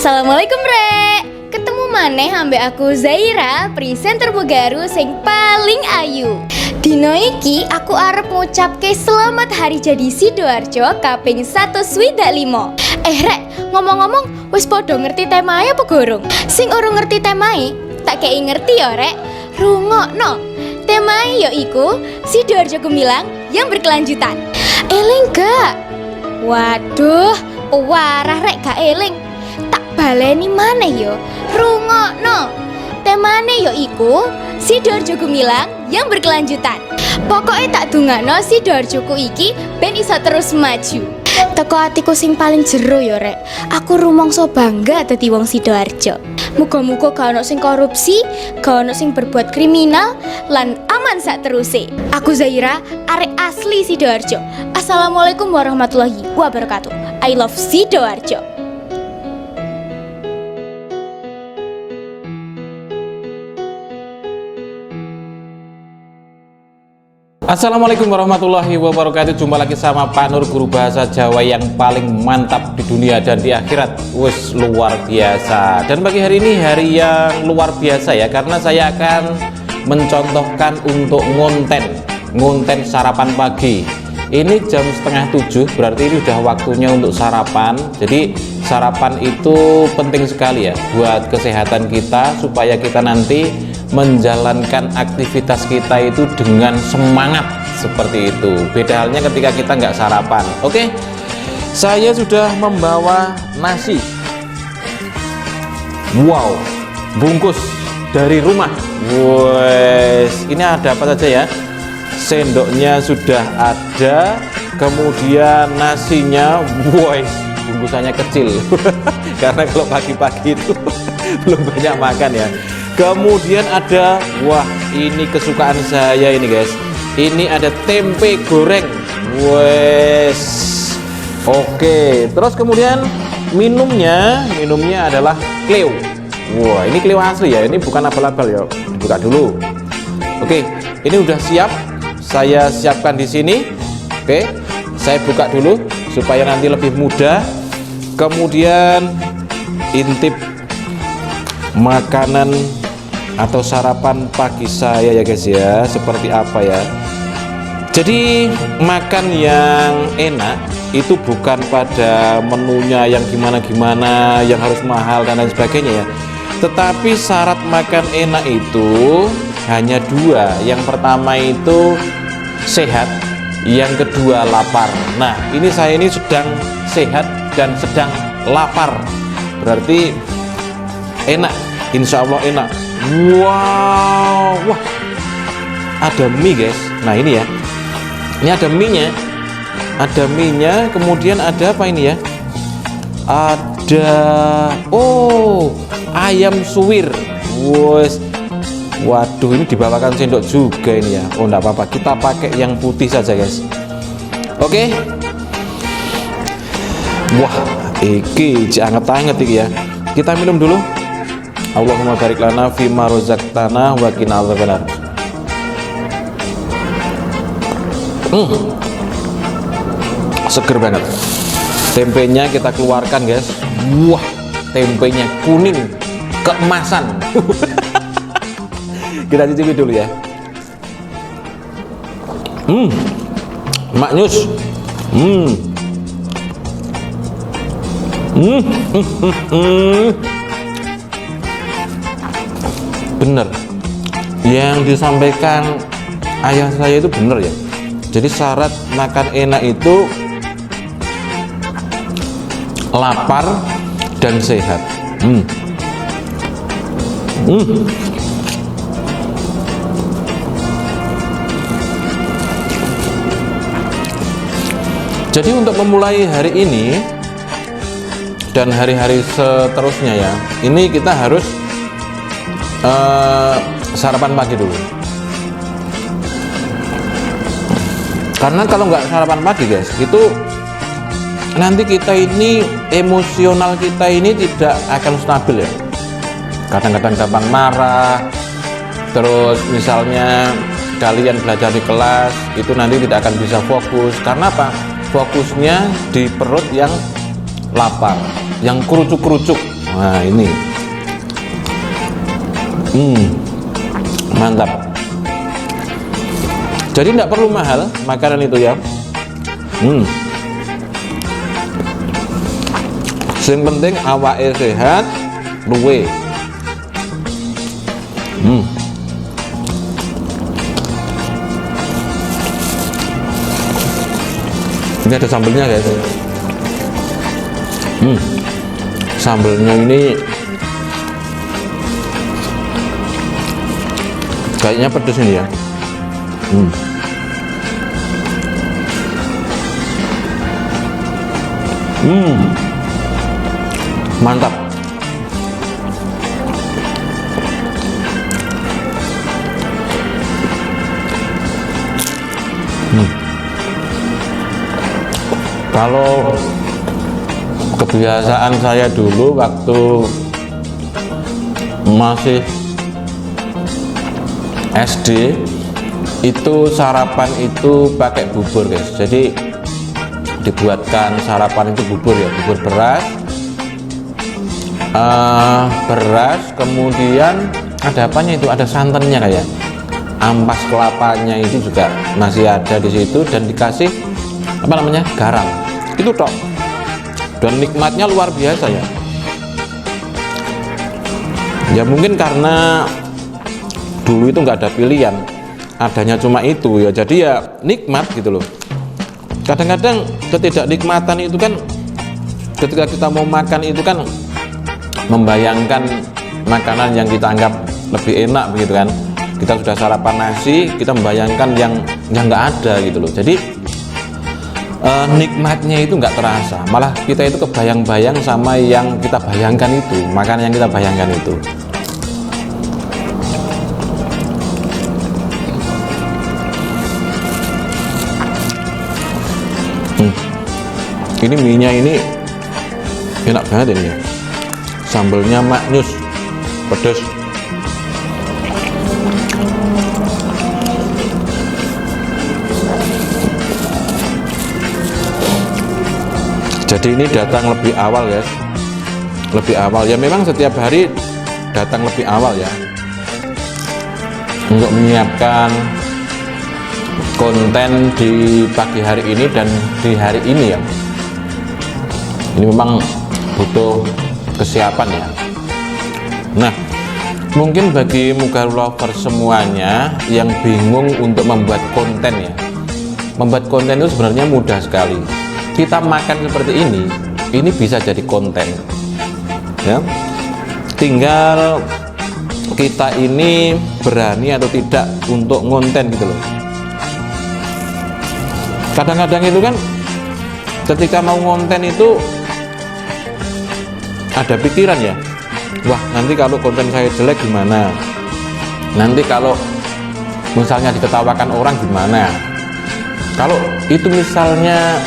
Assalamualaikum Rek. Ketemu maneh ambek aku Zaira, presenter Bogaru sing paling ayu. Dino iki aku arep ngucapke selamat hari jadi Sidoarjo kaping 125. Rek, ngomong-ngomong wis podo ngerti temae apa gorong? Sing urung ngerti temae, tak kei ngerti ya Rek. Rungokno. Temae yaiku Sidoarjo Gemilang yang berkelanjutan. Eling gak? Waduh, warah Rek gak eling. Tak baleni maneh yo. Rungokno. Temane yaiku Sidoarjo Gemilang yang berkelanjutan. Pokoknya tak dungakno Sidoarjoku iki ben iso terus maju. Teko atiku sing paling jero ya Rek. Aku rumangsa bangga dadi wong Sidoarjo. Muga-muga gak ono sing korupsi, gak ono sing berbuat kriminal, lan aman sak teruse. Aku Zaira, arek asli Sidoarjo. Assalamualaikum warahmatullahi wabarakatuh. I love Sidoarjo. Assalamualaikum warahmatullahi wabarakatuh. Jumpa lagi sama Pak Nur, guru bahasa Jawa yang paling mantap di dunia dan di akhirat. Wes luar biasa. Dan pagi hari ini hari yang luar biasa ya, karena saya akan mencontohkan untuk ngonten sarapan pagi. Ini jam setengah 7, berarti ini udah waktunya untuk sarapan. Jadi sarapan itu penting sekali ya buat kesehatan kita, supaya kita nanti menjalankan aktivitas kita itu dengan semangat seperti itu. Beda halnya ketika kita nggak sarapan. Oke, saya sudah membawa nasi. Wow, bungkus dari rumah. Wes, ini ada apa saja ya? Sendoknya sudah ada, kemudian nasinya, wes, bungkusannya kecil. Karena kalau pagi-pagi itu belum banyak makan ya. Kemudian ada, wah ini kesukaan saya ini guys, ini ada tempe goreng. Wes, oke. Terus kemudian minumnya adalah Cleo. Wah, ini Cleo asli ya, ini bukan abal-abal ya. Buka dulu. Oke, ini udah siap, saya siapkan di sini. Oke, saya buka dulu supaya nanti lebih mudah. Kemudian intip makanan atau sarapan pagi saya ya guys ya, seperti apa ya. Jadi makan yang enak itu bukan pada menunya yang gimana-gimana, yang harus mahal dan lain sebagainya ya. Tetapi syarat makan enak itu hanya dua. Yang pertama itu sehat, yang kedua lapar. Nah, ini saya ini sedang sehat dan sedang lapar, berarti enak, insya Allah enak. Wow, wah, ada mie guys. Nah ini ya, ini ada mie-nya, kemudian ada apa ini ya? Ada, oh, ayam suwir. Wes, waduh, ini dibawakan sendok juga ini ya. Oh, enggak apa-apa, kita pakai yang putih saja guys. Oke. Wah, iki anget-anget iki ya. Kita minum dulu. Allahumma barik lana fima rozaqtana wa qina adzabannar. Seger banget. Tempenya kita keluarkan guys. Wah, tempenya kuning keemasan. Kita cicipi dulu ya. Maknyus. Bener yang disampaikan ayah saya itu bener ya. Jadi syarat makan enak itu lapar dan sehat. Jadi untuk memulai hari ini dan hari-hari seterusnya ya, ini kita harus sarapan pagi dulu. Karena kalau nggak sarapan pagi guys, itu nanti kita ini emosional kita ini tidak akan stabil ya. Kadang-kadang gampang marah. Terus misalnya kalian belajar di kelas itu nanti tidak akan bisa fokus. Karena apa? Fokusnya di perut yang lapar, yang kerucuk-kerucuk. Nah ini mantap. Jadi tidak perlu mahal makanan itu ya. Yang penting awake sehat, luwe. Ini ada sambelnya guys. Sambelnya ini kayaknya pedes ini ya. Mantap. Kalau kebiasaan saya dulu waktu masih SD itu sarapan itu pakai bubur guys. Jadi dibuatkan sarapan itu bubur ya, bubur beras, kemudian ada apanya itu, ada santannya kayak ampas kelapanya itu juga masih ada di situ, dan dikasih apa namanya, garam. Itu tok, dan nikmatnya luar biasa ya. Ya mungkin karena dulu itu nggak ada pilihan, adanya cuma itu ya, jadi ya nikmat gitu loh. Kadang-kadang ketidaknikmatan itu kan ketika kita mau makan itu kan membayangkan makanan yang kita anggap lebih enak begitu kan. Kita sudah sarapan nasi, kita membayangkan yang nggak ada gitu loh. Jadi nikmatnya itu nggak terasa, malah kita itu kebayang-bayang sama yang kita bayangkan itu, makanan yang kita bayangkan itu. Ini mie-nya ini enak banget ini, sambelnya maknyus, pedas. Jadi ini datang lebih awal guys, lebih awal ya, memang setiap hari datang lebih awal ya, untuk menyiapkan konten di pagi hari ini dan di hari ini ya. Ini memang butuh kesiapan ya. Nah, mungkin bagi Mugaru lover semuanya yang bingung untuk membuat konten ya, membuat konten itu sebenarnya mudah sekali. Kita makan seperti ini bisa jadi konten ya. Tinggal kita ini berani atau tidak untuk ngonten gitu loh. Kadang-kadang itu kan ketika mau ngonten itu ada pikiran ya, wah nanti kalau konten saya jelek gimana, nanti kalau misalnya diketawakan orang gimana, kalau itu misalnya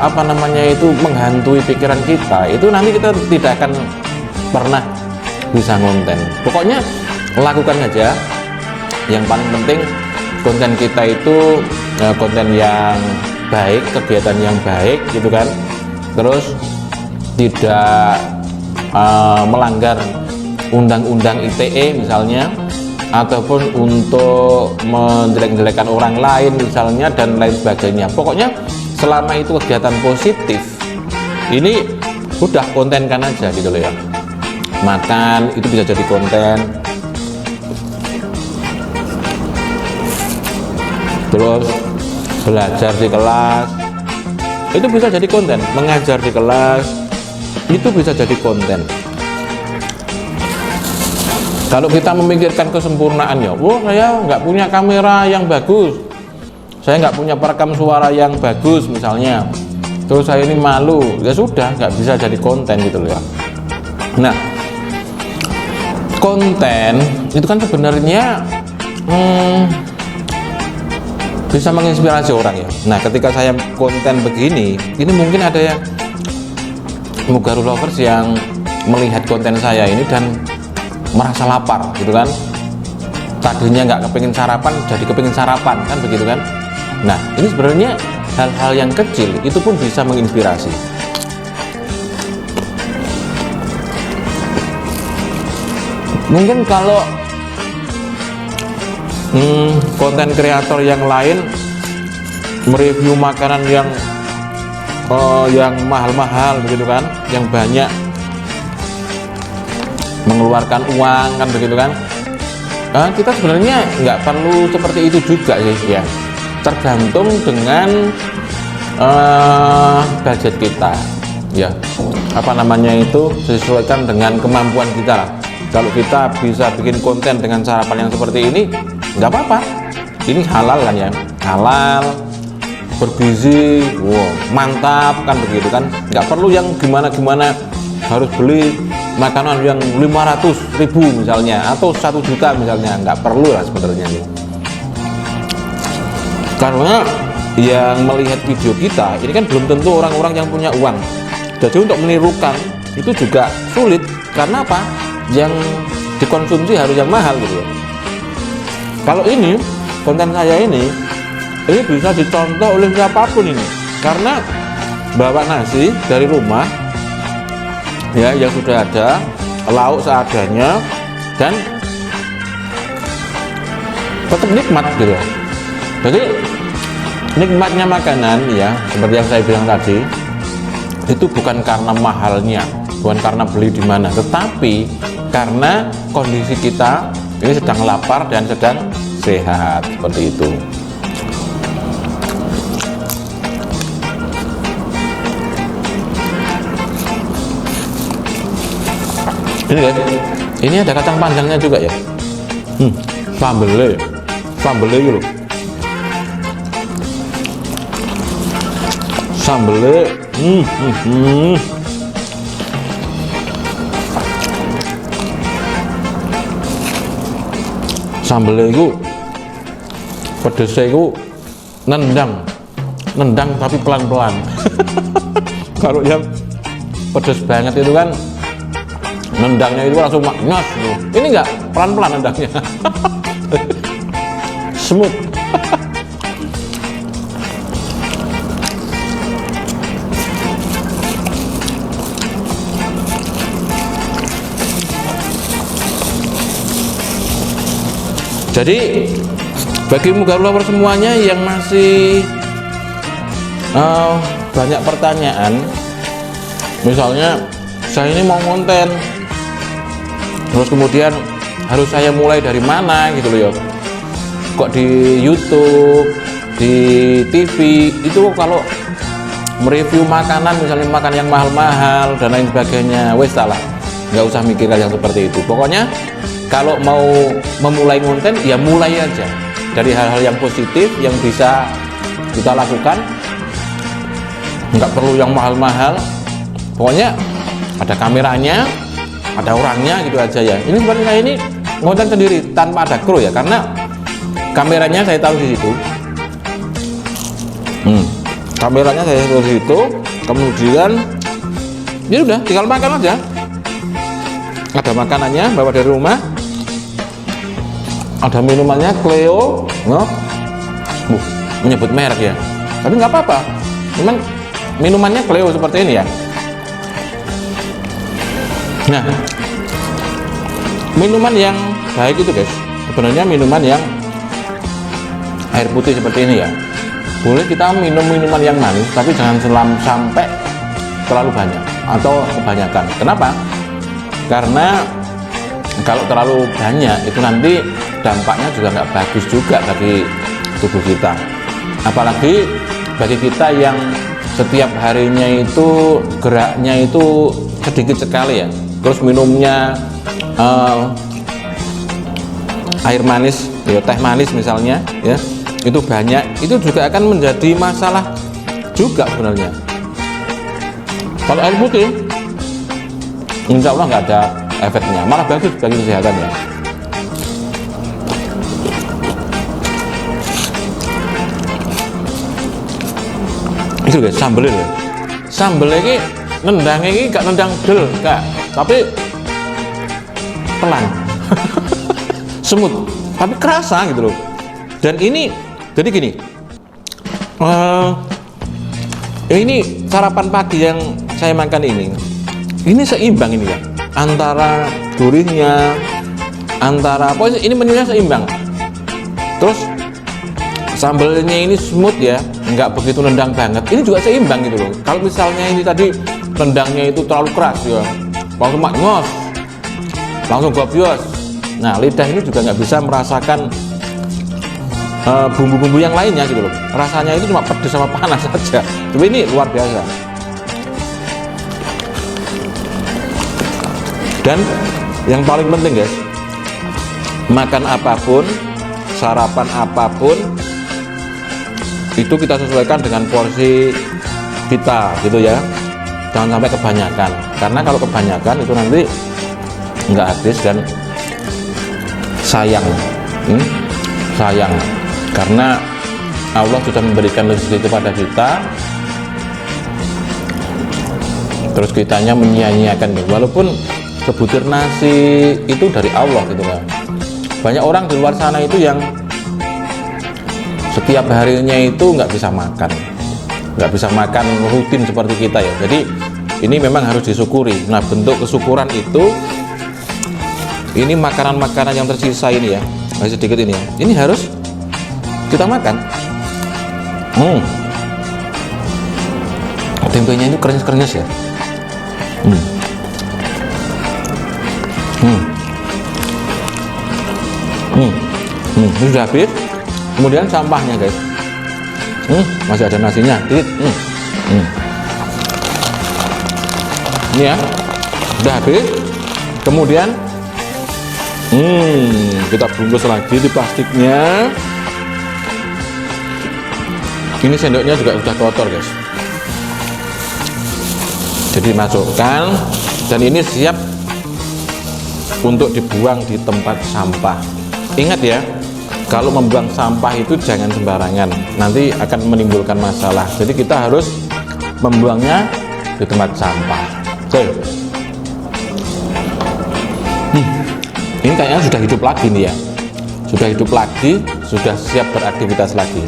apa namanya itu menghantui pikiran kita, itu nanti kita tidak akan pernah bisa ngonten. Pokoknya lakukan aja, yang paling penting konten kita itu konten yang baik, kegiatan yang baik gitu kan, terus tidak melanggar undang-undang ITE misalnya, ataupun untuk menjelek-jelekan orang lain misalnya, dan lain sebagainya. Pokoknya selama itu kegiatan positif, ini udah kontenkan aja gitu loh ya. Makan itu bisa jadi konten, terus belajar di kelas itu bisa jadi konten, mengajar di kelas itu bisa jadi konten. Kalau kita memikirkan kesempurnaannya, oh saya nggak punya kamera yang bagus, saya nggak punya perekam suara yang bagus misalnya, terus saya ini malu, ya sudah nggak bisa jadi konten gitu loh ya. Nah, konten itu kan sebenarnya bisa menginspirasi orang ya. Nah, ketika saya konten begini, ini mungkin ada yang Mugaru lovers yang melihat konten saya ini dan merasa lapar gitu kan. Tadinya nggak kepingin sarapan, jadi kepingin sarapan kan begitu kan. Nah, ini sebenarnya hal-hal yang kecil itu pun bisa menginspirasi. Mungkin kalau konten kreator yang lain mereview makanan yang mahal-mahal begitu kan, yang banyak mengeluarkan uang kan begitu kan, kita sebenarnya nggak perlu seperti itu juga sih ya, tergantung dengan budget kita ya, apa namanya itu, sesuaikan dengan kemampuan kita lah. Kalau kita bisa bikin konten dengan sarapan yang seperti ini, nggak apa-apa, ini halal kan ya, halal, bergizi, wow, mantap kan begitu kan, nggak perlu yang gimana-gimana harus beli makanan yang 500.000 misalnya atau 1 juta misalnya, nggak perlu lah sebenarnya nih. Karena yang melihat video kita ini kan belum tentu orang-orang yang punya uang, jadi untuk menirukan itu juga sulit. Karena apa? Yang dikonsumsi harus yang mahal gitu. Kalau ini konten saya ini bisa dicontoh oleh siapapun ini, karena bawa nasi dari rumah ya, yang sudah ada lauk seadanya dan tetap nikmat gitu. Jadi nikmatnya makanan ya, seperti yang saya bilang tadi, itu bukan karena mahalnya, bukan karena beli di mana, tetapi karena kondisi kita ini sedang lapar dan sedang sehat, seperti itu. Ini guys, ini ada kacang panjangnya juga ya. Sambelnya gitu. Sambelnya, sambelnya itu pedesnya itu nendang tapi pelan-pelan. Kalau yang pedes banget itu kan nendangnya itu langsung nyos gitu. Ini enggak, pelan-pelan nendangnya. Smooth. Jadi bagi Mugaru Lover semuanya yang masih banyak pertanyaan, misalnya saya ini mau konten, terus kemudian harus saya mulai dari mana gitu loh ya, kok di YouTube, di TV itu kalau mereview makanan, misalnya makan yang mahal-mahal dan lain sebagainya, wes salah, nggak usah mikirkan yang seperti itu. Pokoknya kalau mau memulai konten ya mulai aja dari hal-hal yang positif yang bisa kita lakukan, nggak perlu yang mahal-mahal, pokoknya ada kameranya, ada orangnya gitu aja ya. Ini seperti saya ini konten sendiri tanpa ada kru ya, karena kameranya saya taruh di situ. Kameranya saya taruh di situ, kemudian ya udah tinggal makan aja. Ada makanannya bawa dari rumah, ada minumannya Cleo, no? Menyebut merek ya, tapi nggak apa-apa, cuman minumannya Cleo seperti ini ya. Nah, minuman yang baik itu guys, sebenarnya minuman yang air putih seperti ini ya. Boleh kita minum minuman yang manis, tapi jangan sampai terlalu banyak atau kebanyakan. Kenapa? Karena kalau terlalu banyak itu nanti dampaknya juga nggak bagus juga bagi tubuh kita. Apalagi bagi kita yang setiap harinya itu geraknya itu sedikit sekali ya, terus minumnya air manis ya, teh manis misalnya ya, itu banyak, itu juga akan menjadi masalah juga sebenarnya. Kalau air putih insya Allah nggak ada efeknya, malah bagus bagi kesehatan ya. Itu guys, sambelnya loh, sambelnya ini nendang, ini gak nendang del gak, tapi pelan. Semut tapi kerasa gitu loh. Dan ini jadi gini, ini sarapan pagi yang saya makan ini seimbang ini ya, antara gurihnya, antara ini menunya seimbang. Terus sambelnya ini smooth ya, nggak begitu nendang banget. Ini juga seimbang gitu loh. Kalau misalnya ini tadi nendangnya itu terlalu keras ya, langsung maknyos, langsung gobios. Nah, lidah ini juga nggak bisa merasakan bumbu-bumbu yang lainnya gitu loh. Rasanya itu cuma pedas sama panas saja. Tapi ini luar biasa. Dan yang paling penting guys, makan apapun, sarapan apapun, itu kita sesuaikan dengan porsi kita gitu ya. Jangan sampai kebanyakan, karena kalau kebanyakan itu nanti nggak habis dan sayang. Sayang, karena Allah sudah memberikan rezeki kepada kita, terus kitanya menyia-nyiakan. Walaupun sebutir nasi itu dari Allah gitu kan. Banyak orang di luar sana itu yang setiap harinya itu nggak bisa makan rutin seperti kita ya. Jadi ini memang harus disyukuri. Nah, bentuk kesyukuran itu, ini makanan-makanan yang tersisa ini ya, masih sedikit ini ya, ini harus kita makan. Tempenya itu krenyes-krenyes ya. Ini sudah habis. Kemudian sampahnya guys, masih ada nasinya dikit. Ini ya, sudah habis. Kemudian kita bungkus lagi di plastiknya. Ini sendoknya juga sudah kotor guys, jadi masukkan, dan ini siap untuk dibuang di tempat sampah. Ingat ya, kalau membuang sampah itu jangan sembarangan, nanti akan menimbulkan masalah. Jadi kita harus membuangnya di tempat sampah. Oke. Ini kayaknya sudah hidup lagi nih ya, sudah hidup lagi, sudah siap beraktivitas lagi.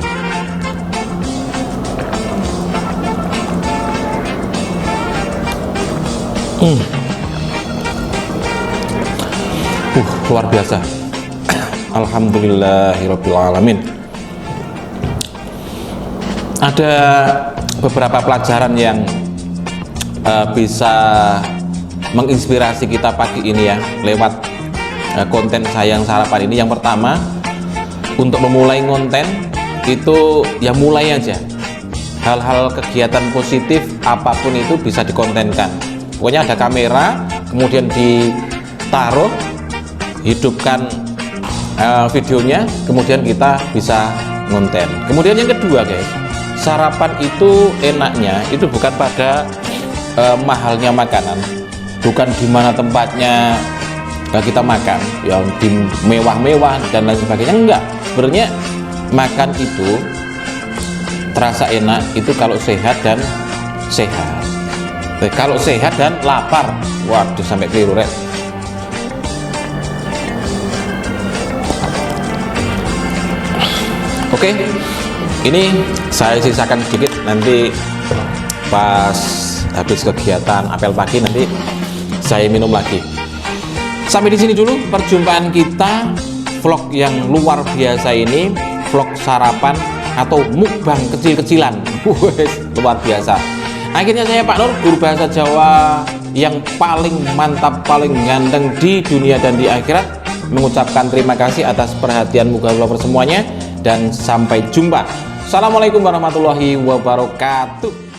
Luar biasa. Alhamdulillahirabbil alamin. Ada beberapa pelajaran yang bisa menginspirasi kita pagi ini ya, lewat konten Sayang Sarapan ini. Yang pertama, untuk memulai konten itu ya mulai aja. Hal-hal kegiatan positif apapun itu bisa dikontenkan. Pokoknya ada kamera, kemudian ditaruh, hidupkan videonya, kemudian kita bisa ngonten. Kemudian yang kedua guys, sarapan itu enaknya itu bukan pada mahalnya makanan, bukan di mana tempatnya kita makan yang di mewah-mewah dan lain sebagainya. Enggak, sebenarnya makan itu terasa enak itu kalau sehat dan sehat. Kalau sehat dan lapar, waduh sampai keliru rek. Oke, ini saya sisakan sedikit, nanti pas habis kegiatan apel pagi nanti saya minum lagi. Sampai di sini dulu perjumpaan kita, vlog yang luar biasa ini, vlog sarapan atau mukbang kecil-kecilan. Luar biasa. Akhirnya saya Pak Nur, guru bahasa Jawa yang paling mantap, paling ganteng di dunia dan di akhirat, mengucapkan terima kasih atas perhatian muka lover semuanya, dan sampai jumpa. Assalamualaikum warahmatullahi wabarakatuh.